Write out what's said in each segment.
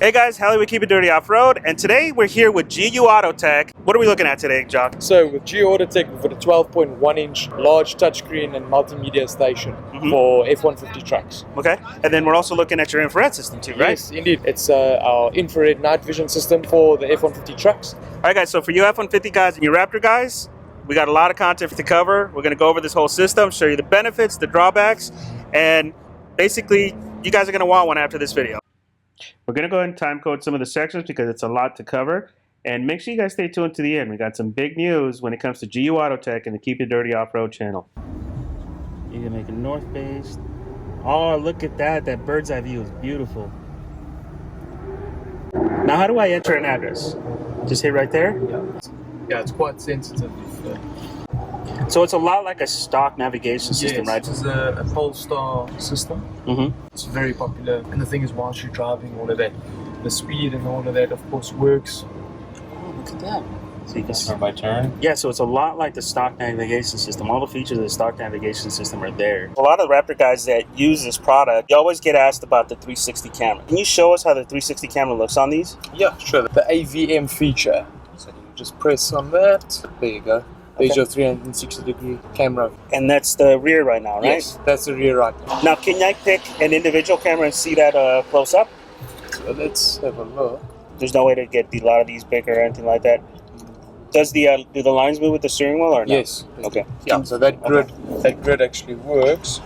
Hey guys, Hallie with Keep It Dirty Off-Road, and today we're here with GU AutoTech. What are we looking at today, Jock? So with GU AutoTech, we've got a 12.1-inch large touchscreen and multimedia station for F150 trucks. Okay, and then we're also looking at your infrared system too, right? Yes, indeed. It's our infrared night vision system for the F150 trucks. All right guys, so for you F150 guys and your Raptor guys, we got a lot of content to cover. We're going to go over this whole system, show you the benefits, the drawbacks, and basically you guys are going to want one after this video. We're going to go ahead and time code some of the sections because it's a lot to cover. And make sure you guys stay tuned to the end. We got some big news when it comes to GU AutoTech and the Keep It Dirty Off-Road channel. You can make it north-based. Oh, look at that. That bird's eye view is beautiful. Now, how do I enter an address? Just hit right there? Yeah, it's quite sensitive. So it's a lot like a stock navigation system, right? This is a Polestar system. It's very popular. And the thing is, whilst you're driving, all of that, the speed and all of that, of course, works. Oh, look at that. So you can turn by turn. Yeah, so it's a lot like the stock navigation system. All the features of the stock navigation system are there. A lot of the Raptor guys that use this product, you always get asked about the 360 camera. Can you show us how the 360 camera looks on these? Yeah, sure. The AVM feature. So you just press on that. There you go. There's your 360-degree camera. And that's the rear right now, right? Yes, that's the rear right now. Now, can I pick an individual camera and see that close up? So let's have a look. There's no way to get a lot of these bigger or anything like that. Does do the lines move with the steering wheel or no? Yes. Okay. Yeah. So that grid actually works.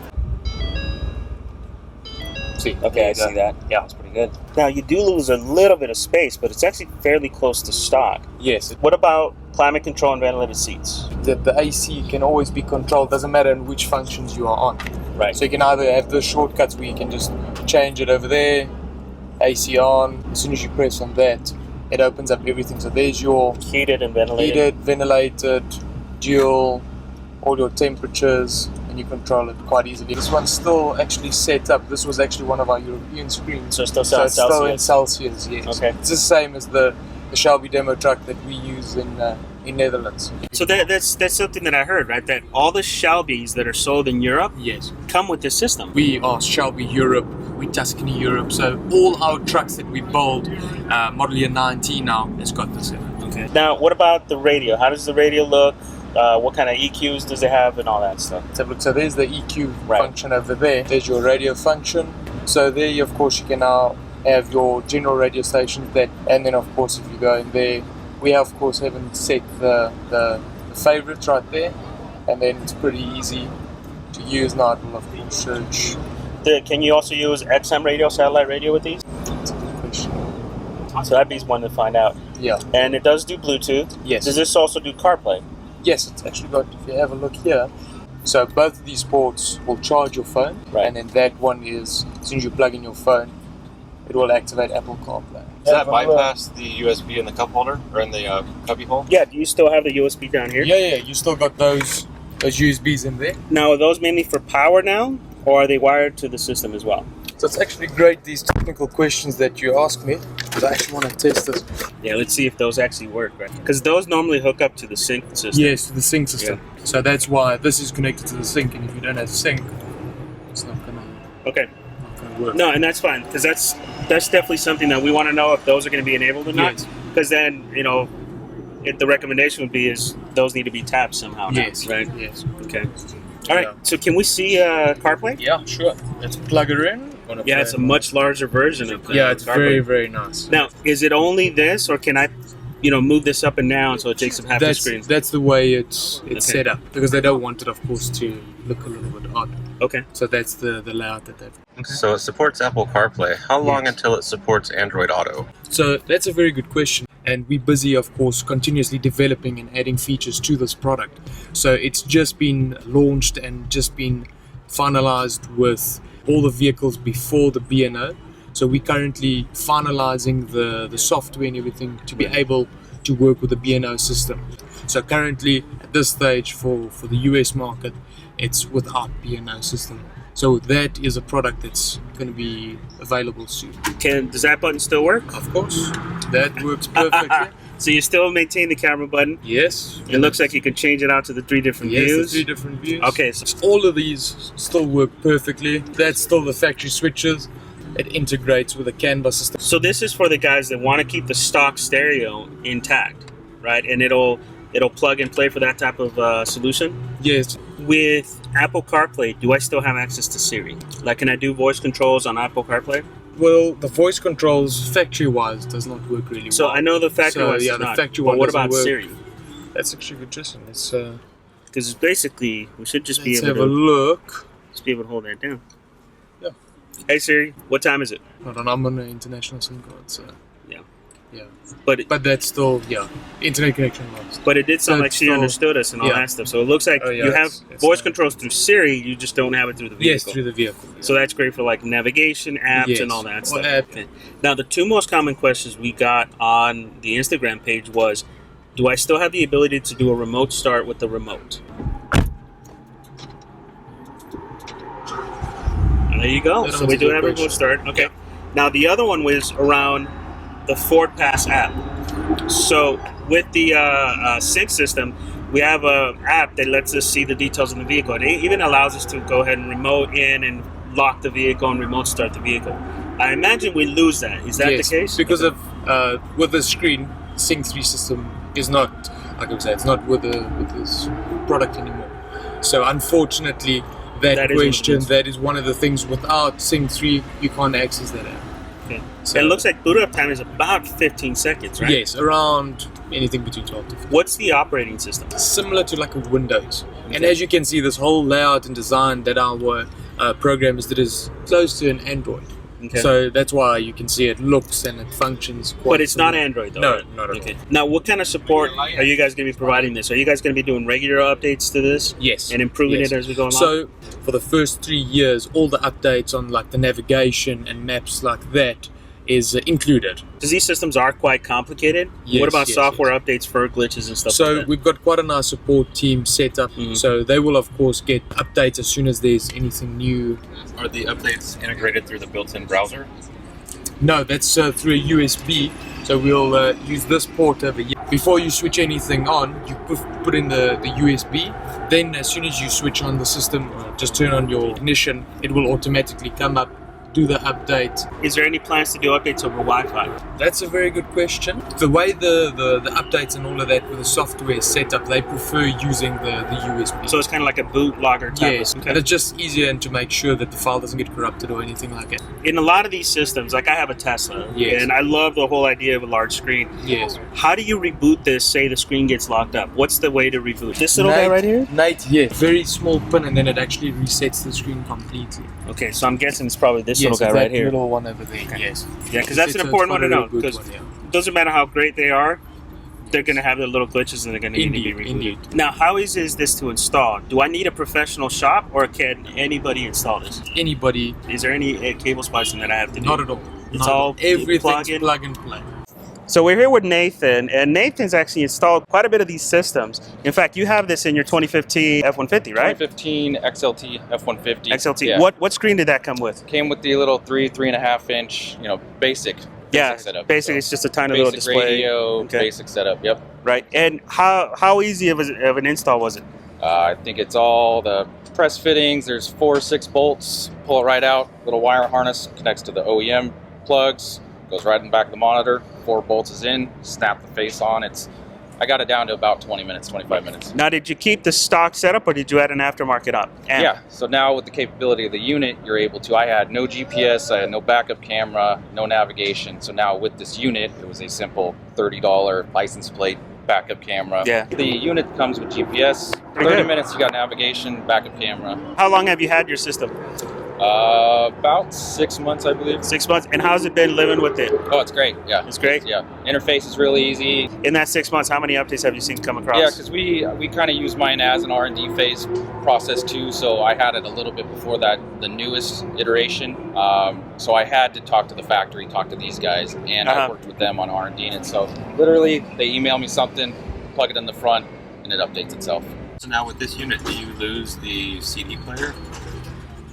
See. Okay, I see that. Yeah, it's pretty good. Now you do lose a little bit of space, but it's actually fairly close to stock. Yes. What about climate control and ventilated seats? The AC can always be controlled. Doesn't matter in which functions you are on. Right. So you can either have the shortcuts where you can just change it over there, AC on. As soon as you press on that, it opens up everything. So there's your heated and ventilated. Heated, ventilated, dual, all your temperatures, and you control it quite easily. This one's still actually set up. This was actually one of our European screens. So it's still in Celsius, yes. Okay. It's the same as the Shelby demo truck that we use in Netherlands. So that's something that I heard, right? That all the Shelbys that are sold in Europe come with this system. We are Shelby Europe, we Tuscany Europe, so all our trucks that we build, model year 19 now, has got this in it. Okay. Now, what about the radio? How does the radio look? What kind of EQs does it have and all that stuff? So there's the EQ function over there. There's your radio function. So there, of course, you can now have your general radio stations that, and then of course if you go in there, we of course haven't set the favorites right there, and then it's pretty easy to use. Now it will of course search. Can you also use XM radio, satellite radio with these? That's a good question. So that'd be one to find out. Yeah. And it does do Bluetooth. Yes. Does this also do Carplay? Yes, it's actually got, if you have a look here, so both of these ports will charge your phone, and then that one is, as soon as you plug in your phone, it will activate Apple CarPlay. Does that bypass the USB in the cup holder or in the cubby hole? Yeah, do you still have the USB down here? Yeah, you still got those USBs in there. Now, are those mainly for power now, or are they wired to the system as well? So it's actually great, these technical questions that you ask me, because I actually want to test this. Yeah, let's see if those actually work, right? Because those normally hook up to the sync system. Yes, to the sync system. Yeah. So that's why this is connected to the sync, and if you don't have sync, it's not going to work. No, and that's fine, because that's definitely something that we want to know if those are going to be enabled or not. Because then, the recommendation would be is those need to be tapped somehow. Yes. Right? Yes. Okay. All right, so can we see CarPlay? Yeah, sure. Let's plug it in. Yeah, it's a much larger version of yeah, it's CarPlay. very, very nice. Now, is it only this, or can I, move this up and down so it takes up half the screen? That's the way it's set up, because they don't want it, of course, to look a little bit odd. Okay. So that's the layout that they've. Okay. So it supports Apple CarPlay. How long until it supports Android Auto? So that's a very good question. And we're busy, of course, continuously developing and adding features to this product. So it's just been launched and just been finalized with all the vehicles before the B&O. So we're currently finalizing the software and everything to be able to work with the B&O system. So currently, at this stage, for the US market, it's without B&O system. So that is a product that's going to be available soon. Does that button still work? Of course. That works perfectly. So you still maintain the camera button? Yes. It looks like you can change it out to the 3 different views? The 3 different views. Okay. So all of these still work perfectly. That's still the factory switches. It integrates with a canvas system. So this is for the guys that want to keep the stock stereo intact, right? And it'll plug and play for that type of solution. Yes. With Apple CarPlay, do I still have access to Siri? Like, can I do voice controls on Apple CarPlay? Well, the voice controls factory-wise does not work really well. So I know the factory-wise yeah, does the not. factory But one what doesn't about work. Siri? That's actually interesting. It's Because basically, we should just be let's able have a to look. just be able to hold that down. Yeah. Hey Siri, what time is it? Hold on, I'm on an international SIM card, so Yeah. yeah. But that's still internet connection lost. But it did sound So like it's she still- understood us and all yeah. that stuff. So it looks like Oh, yeah, you have it's voice controls through Siri, you just don't have it through the vehicle. Yes, through the vehicle. Yeah. So that's great for like navigation, apps, Yes. and all that Or stuff. app. Okay. Now, the two most common questions we got on the Instagram page was, do I still have the ability to do a remote start with the remote? And there you go. That So one's we a do good have a remote question. start. Okay. Now, the other one was around the Ford Pass app. So with the sync system, we have an app that lets us see the details in the vehicle. It even allows us to go ahead and remote in and lock the vehicle and remote start the vehicle. I imagine we lose that. Is that Yes, the case? because of with the screen, Sync 3 system is not, like I would say, it's not with this product anymore. So unfortunately, that is what it question, is. that is one of the things. Without Sync 3, you can't access that app. Okay. So, It looks like boot up time is about 15 seconds, right? yes, around anything between 12 to 15. What's the operating system? Similar to like a Windows. And Okay. as you can see, this whole layout and design that our programmers did is close to an Android. Okay. So that's why you can see it looks and it functions quite But it's not similar. Android, though. No, right? not at Okay. Now, what kind of support are you guys going to be providing this? Are you guys going to be doing regular updates to this? Yes. And improving Yes. it as we go along? So for the first 3 years, all the updates on like the navigation and maps like that is included. Because these systems are quite complicated. Yes, What about yes, software yes. updates for glitches and stuff So like that? we've got quite a nice support team set up. Mhm. So they will of course get updates as soon as there's anything new. Are the updates integrated through the built-in browser? No, that's through a USB. So we'll use this port over here. Before you switch anything on, you put in the USB. Then as soon as you switch on the system, just turn on your ignition, it will automatically come up, do the update. Is there any plans to do updates over Wi-Fi? That's a very good question. The way the updates and all of that with the software is set up, they prefer using the USB. So it's kind of like a boot logger type yes, of... and it's just easier and to make sure that the file doesn't get corrupted or anything like that. In a lot of these systems, like I have a Tesla, Yes. and I love the whole idea of a large screen. Yes. How do you reboot this, say the screen gets locked up? What's the way to reboot? This little guy right here? Nate, yeah. Very small pin and then it actually resets the screen completely. Okay, so I'm guessing it's probably this yes, little guy that right here. little one over there, yes. Yeah, because that's an It's important one to quite a know. good Because one, yeah. it doesn't matter how great they are, they're going to have their little glitches and they're going to need to be Indeed, rebooted. indeed. Now, how easy is this to install? Do I need a professional shop or can anybody install this? Anybody, Is there any cable splicing that I have to do? not at all. It's Not at all everything's plug-in? plug and play. So we're here with Nathan, and Nathan's actually installed quite a bit of these systems. In fact, you have this in your 2015 F150, right? 2015 XLT F150. XLT. Yeah. What screen did that come with? Came with the little 3.5 inch, basic Yeah, setup. basically it's just a tiny little basic display. radio, Okay. basic setup. Yep. Right. And how easy of an install was it? I think it's all the press fittings. There's 4 or 6 bolts. Pull it right out. Little wire harness connects to the OEM plugs. Goes right in the back of the monitor. 4 bolts is in. Snap the face on. I got it down to about 20 minutes, 25 minutes. Now, did you keep the stock setup or did you add an aftermarket amp? Yeah, so now with the capability of the unit, you're able to, I had no GPS, I had no backup camera, no navigation. So now with this unit, it was a simple $30 license plate backup camera. Yeah. The unit comes with GPS, 30 good. minutes you got navigation, backup camera. How long have you had your system? About 6 months, I believe. 6 months. And how's it been living with it? Oh, it's great, yeah. It's great? Yeah, interface is really easy. In that 6 months, how many updates have you seen come across? Yeah, because we kind of use mine as an R&D phase process too, so I had it a little bit before that, the newest iteration. So I had to talk to the factory, talk to these guys, and I worked with them on R&D in it. So literally, they email me something, plug it in the front, and it updates itself. So now with this unit, do you lose the CD player?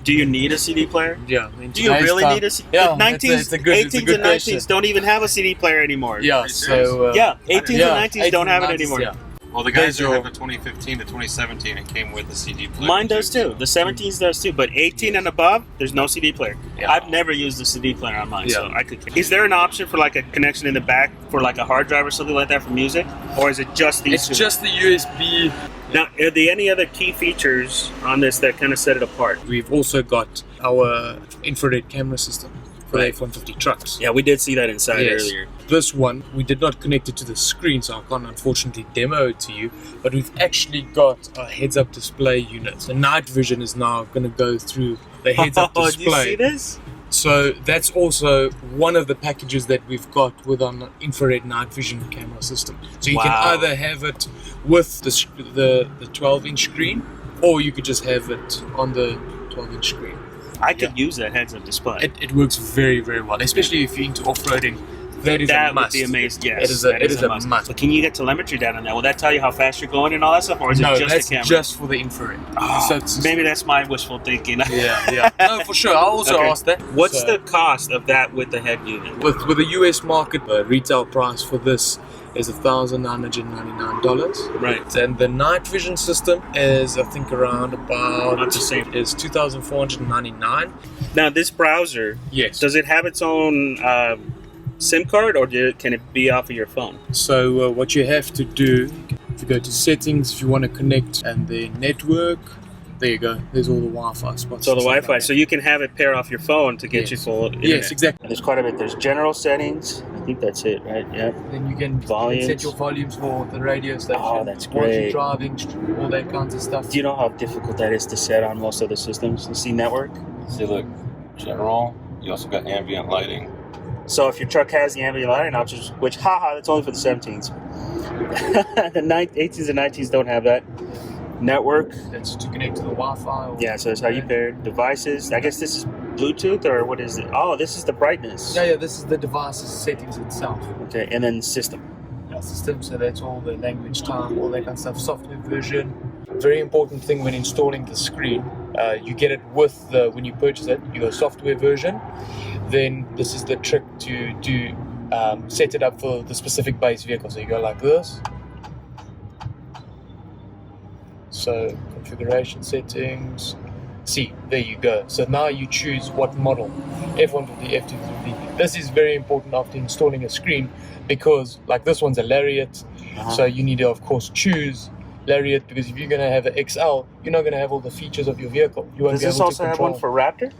Do you need a CD player? Yeah. Do you really need a CD player? Yeah, 19s, it's a good 18s and question. 19s don't even have a CD player anymore. Yeah, so... Yeah, 18s yeah, and 19s don't have it 18s, anymore. yeah. Well, the guys who have a 2015 to 2017, it came with a CD player. Mine does too. The 17s does too, but 18 and above, there's no CD player. Yeah. I've never used a CD player on mine, so I could. Is there an option for like a connection in the back for like a hard drive or something like that for music, or is it just these? It's just the USB. Now, are there any other key features on this that kind of set it apart? We've also got our infrared camera system for the F150 trucks. Yeah, we did see that inside earlier. This one, we did not connect it to the screen, so I can't unfortunately demo it to you, but we've actually got a heads-up display unit. The night vision is now going to go through the heads-up display. Do you see this? So that's also one of the packages that we've got with our infrared night vision camera system. So you can either have it with the 12-inch screen, or you could just have it on the 12-inch screen. I could use that heads-up display. It works very, very well, especially if you're into off-roading. That would be amazing. Yes, it is a must. So can you get telemetry data on that? Will that tell you how fast you're going and all that stuff, or is it just that's the camera? just for the infrared. Oh, so maybe that's my wishful thinking. Yeah. No, for sure. I'll also ask that. What's the cost of that with the head unit? With the US market, the retail price for this is $1,999. Right. And the night vision system is, I think, around about the same. Is $2,499. Now, this browser, does it have its own SIM card, or can it be off of your phone? So what you have to do, if you go to settings, if you want to connect, and the network, there you go. There's all the Wi-Fi spots. So the Wi-Fi. So you can have it pair off your phone to get you full internet. Yes, exactly. And there's quite a bit. There's general settings. I think that's it, right? Yeah. Then you can set your volumes for the radio station. Oh, that's While you're great. driving, all that kinds of stuff. Do you know how difficult that is to set on most of the systems? You see network? See, look, general. You also got ambient lighting. So if your truck has the ambient lighting options, which, that's only for the 17s. The 18s and 19s don't have that. Network. That's to connect to the Wi-Fi. Yeah, so that's how you pair devices. I guess this is Bluetooth, or what is it? Oh, this is the brightness. Yeah, this is the device's settings itself. Okay, and then system. System, so that's all the language time, all that kind of stuff, software version. Very important thing when installing the screen, you get it with when you purchase it, your software version. Then this is the trick to do set it up for the specific base vehicle. So you go like this. So configuration settings. See, there you go. So now you choose what model, F150, F250. This is very important after installing a screen, because like this one's a Lariat, so you need to of course choose Lariat, because if you're going to have an XL, you're not going to have all the features of your vehicle. You won't Does be this able also to have control. one for Raptor?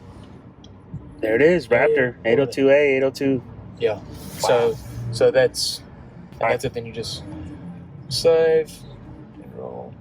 There it is, Raptor, 802A, 802. Yeah. Wow. So that's it. Then you just save and roll.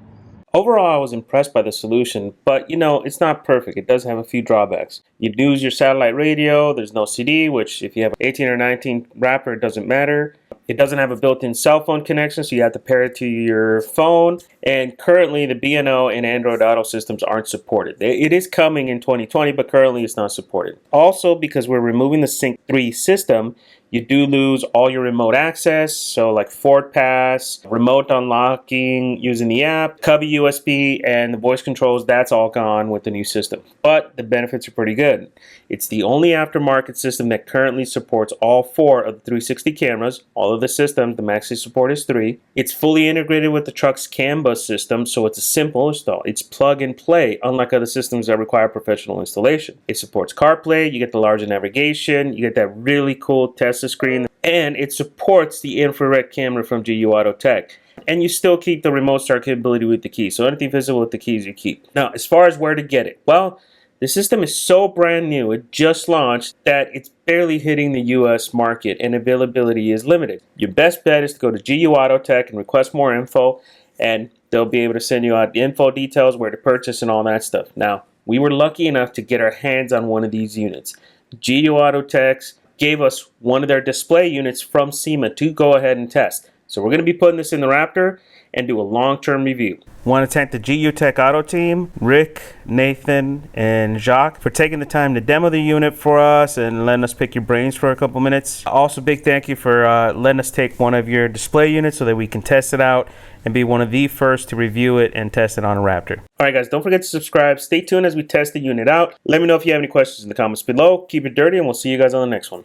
Overall, I was impressed by the solution, but it's not perfect. It does have a few drawbacks. You lose your satellite radio, there's no CD, which if you have an 18 or 19 Raptor, it doesn't matter. It doesn't have a built-in cell phone connection, so you have to pair it to your phone. And currently, the B&O and Android Auto systems aren't supported. It is coming in 2020, but currently it's not supported. Also, because we're removing the Sync 3 system, you do lose all your remote access, so like Ford Pass, remote unlocking using the app, cubby USB, and the voice controls, that's all gone with the new system. But the benefits are pretty good. It's the only aftermarket system that currently supports all 4 of the 360 cameras. All of the systems, the max they support is 3. It's fully integrated with the truck's CAN bus system, so it's a simple install. It's plug and play, unlike other systems that require professional installation. It supports CarPlay, you get the larger navigation, you get that really cool Tesla screen, and it supports the infrared camera from GU AutoTech. And you still keep the remote start capability with the keys. So anything visible with the keys you keep. Now, as far as where to get it, well, the system is so brand new, it just launched, that it's barely hitting the US market and availability is limited. Your best bet is to go to GU AutoTech and request more info, and they'll be able to send you out the info details, where to purchase, and all that stuff. Now, we were lucky enough to get our hands on one of these units. GU AutoTech gave us one of their display units from SEMA to go ahead and test. So we're going to be putting this in the Raptor and do a long-term review. Want to thank the GU Tech Auto team, Rick, Nathan, and Jacques, for taking the time to demo the unit for us and letting us pick your brains for a couple minutes. Also, big thank you for letting us take one of your display units so that we can test it out and be one of the first to review it and test it on a Raptor. All right, guys, don't forget to subscribe. Stay tuned as we test the unit out. Let me know if you have any questions in the comments below. Keep it dirty, and we'll see you guys on the next one.